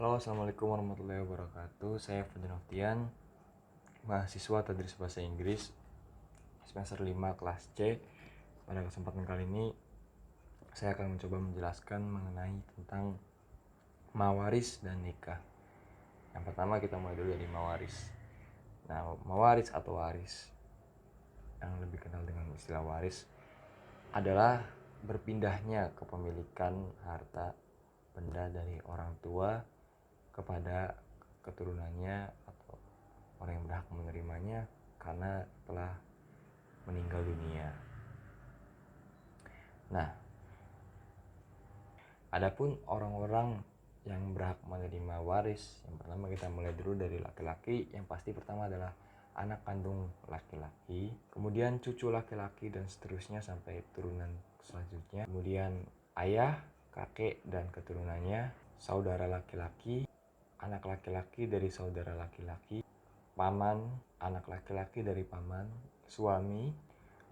Halo, assalamualaikum warahmatullahi wabarakatuh. Saya Fadil Noftian, mahasiswa Tadris Bahasa Inggris semester 5 kelas C. Pada kesempatan kali ini, saya akan mencoba menjelaskan mengenai tentang mawaris dan nikah. Yang pertama kita mulai dulu dari mawaris. Nah, mawaris atau waris, yang lebih kenal dengan istilah waris, adalah berpindahnya kepemilikan harta benda dari orang tua kepada keturunannya atau orang yang berhak menerimanya karena telah meninggal dunia. Nah, adapun orang-orang yang berhak menerima waris, yang pertama kita mulai dulu dari laki-laki. Yang pasti pertama adalah anak kandung laki-laki, kemudian cucu laki-laki dan seterusnya sampai turunan selanjutnya. Kemudian ayah, kakek dan keturunannya, saudara laki-laki, anak laki-laki dari saudara laki-laki, paman, anak laki-laki dari paman, suami,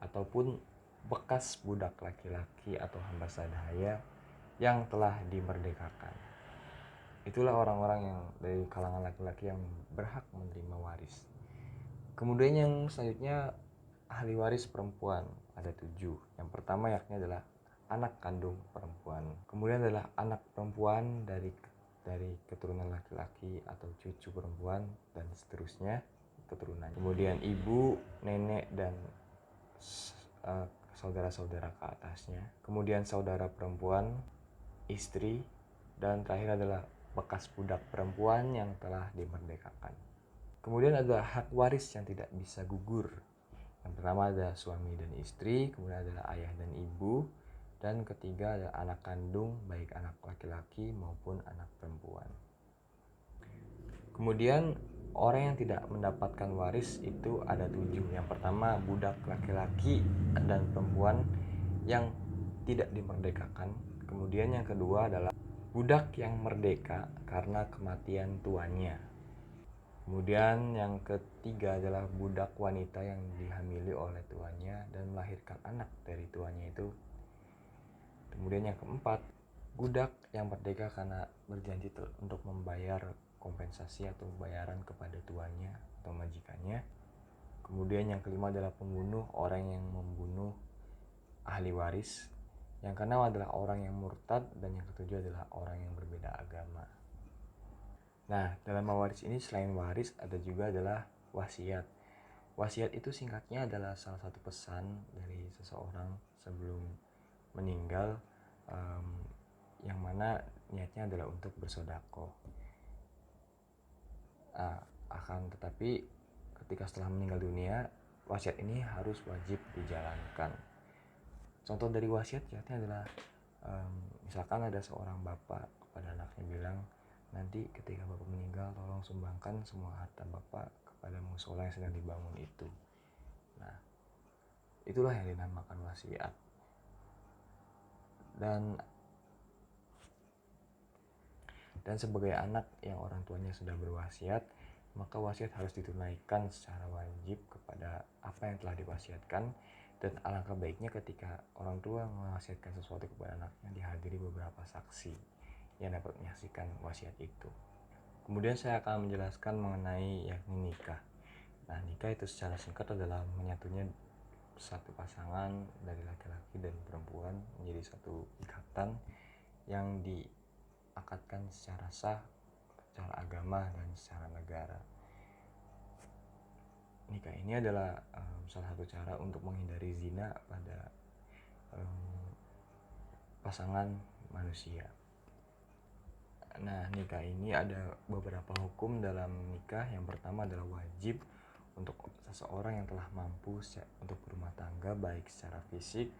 ataupun bekas budak laki-laki atau hamba sahaya yang telah dimerdekakan. Itulah orang-orang yang dari kalangan laki-laki yang berhak menerima waris. Kemudian yang selanjutnya ahli waris perempuan, ada 7. Yang pertama yakni adalah anak kandung perempuan. Kemudian adalah anak perempuan dari keturunan laki-laki atau cucu perempuan dan seterusnya keturunan. Kemudian ibu, nenek dan saudara-saudara ke atasnya. Kemudian saudara perempuan, istri, dan terakhir adalah bekas budak perempuan yang telah dimerdekakan. Kemudian ada hak waris yang tidak bisa gugur. Yang pertama ada suami dan istri, kemudian adalah ayah dan ibu, dan ketiga ada anak kandung, baik anak laki-laki maupun anak perempuan. Kemudian orang yang tidak mendapatkan waris itu ada 7. Yang pertama budak laki-laki dan perempuan yang tidak dimerdekakan. Kemudian yang kedua adalah budak yang merdeka karena kematian tuannya. Kemudian yang ketiga adalah budak wanita yang dihamili oleh tuannya dan melahirkan anak dari tuannya itu. Kemudian yang keempat, budak yang merdeka karena berjanji untuk membayar kompensasi atau bayaran kepada tuannya atau majikannya. Kemudian yang kelima adalah pembunuh, orang yang membunuh ahli waris. Yang keenam adalah orang yang murtad, dan yang ketujuh adalah orang yang berbeda agama. Nah, dalam mawaris ini selain waris ada juga adalah wasiat. Wasiat itu singkatnya adalah salah satu pesan dari seseorang sebelum meninggal, yang mana niatnya adalah untuk bersedekah. Akan tetapi ketika setelah meninggal dunia, wasiat ini harus wajib dijalankan. Contoh dari wasiatnya adalah misalkan ada seorang bapak kepada anaknya bilang, nanti ketika bapak meninggal tolong sumbangkan semua harta bapak kepada musola yang sedang dibangun itu. Nah, itulah yang dinamakan wasiat. Dan sebagai anak yang orang tuanya sudah berwasiat, maka wasiat harus ditunaikan secara wajib kepada apa yang telah diwasiatkan. Dan alangkah baiknya ketika orang tua mewasiatkan sesuatu kepada anaknya dihadiri beberapa saksi yang dapat menyaksikan wasiat itu. Kemudian saya akan menjelaskan mengenai yakni nikah. Nah, nikah itu secara singkat adalah menyatunya satu pasangan dari laki-laki dan perempuan menjadi satu ikatan yang diakadkan secara sah, secara agama dan secara negara. Nikah ini adalah salah satu cara untuk menghindari zina pada pasangan manusia. Nah, nikah ini ada beberapa hukum dalam nikah. Yang pertama adalah wajib untuk seseorang yang telah mampu untuk berumah tangga baik secara fisik,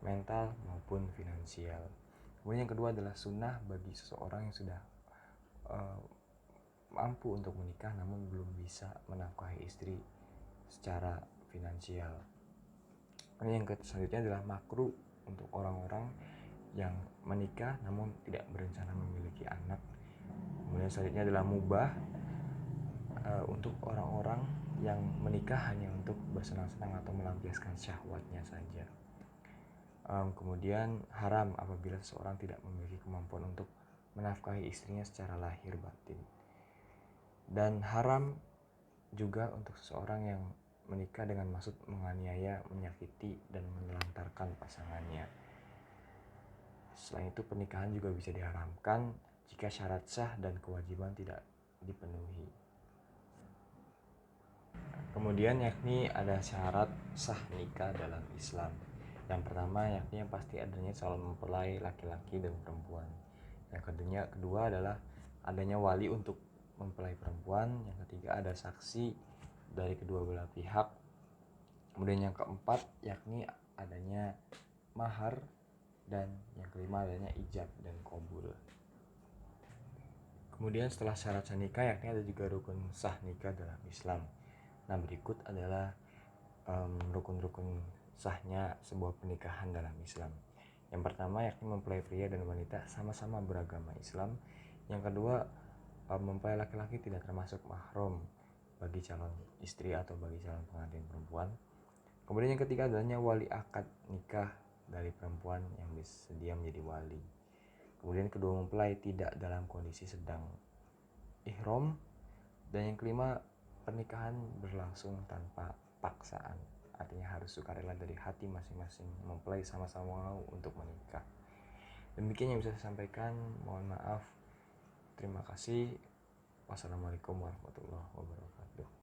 mental maupun finansial. Kemudian yang kedua adalah sunnah bagi seseorang yang sudah mampu untuk menikah namun belum bisa menafkahi istri secara finansial. Yang selanjutnya adalah makruh untuk orang-orang yang menikah namun tidak berencana memiliki anak. Kemudian selanjutnya adalah mubah untuk orang-orang yang menikah hanya untuk bersenang-senang atau melampiaskan syahwatnya saja. Kemudian haram apabila seseorang tidak memiliki kemampuan untuk menafkahi istrinya secara lahir batin. Dan haram juga untuk seseorang yang menikah dengan maksud menganiaya, menyakiti, dan menelantarkan pasangannya. Selain itu, pernikahan juga bisa diharamkan jika syarat sah dan kewajiban tidak dipenuhi. Kemudian yakni ada syarat sah nikah dalam Islam. Yang pertama yakni yang pasti adanya calon mempelai laki-laki dan perempuan. Yang kedua adalah adanya wali untuk mempelai perempuan. Yang ketiga ada saksi dari kedua belah pihak. Kemudian yang keempat yakni adanya mahar, dan yang kelima adanya ijab dan qabul. Kemudian setelah syarat sah nikah yakni ada juga rukun sah nikah dalam Islam. Nah, berikut adalah rukun-rukun sahnya sebuah pernikahan dalam Islam. Yang pertama yakni mempelai pria dan wanita sama-sama beragama Islam. Yang kedua, mempelai laki-laki tidak termasuk mahram bagi calon istri atau bagi calon pengantin perempuan. Kemudian yang ketiga adanya wali akad nikah dari perempuan yang bersedia menjadi wali. Kemudian kedua mempelai tidak dalam kondisi sedang ihram. Dan yang kelima, pernikahan berlangsung tanpa paksaan, artinya harus sukarela dari hati masing-masing mempelai sama-sama mau untuk menikah. Demikian yang bisa saya sampaikan, mohon maaf. Terima kasih. Wassalamualaikum warahmatullahi wabarakatuh.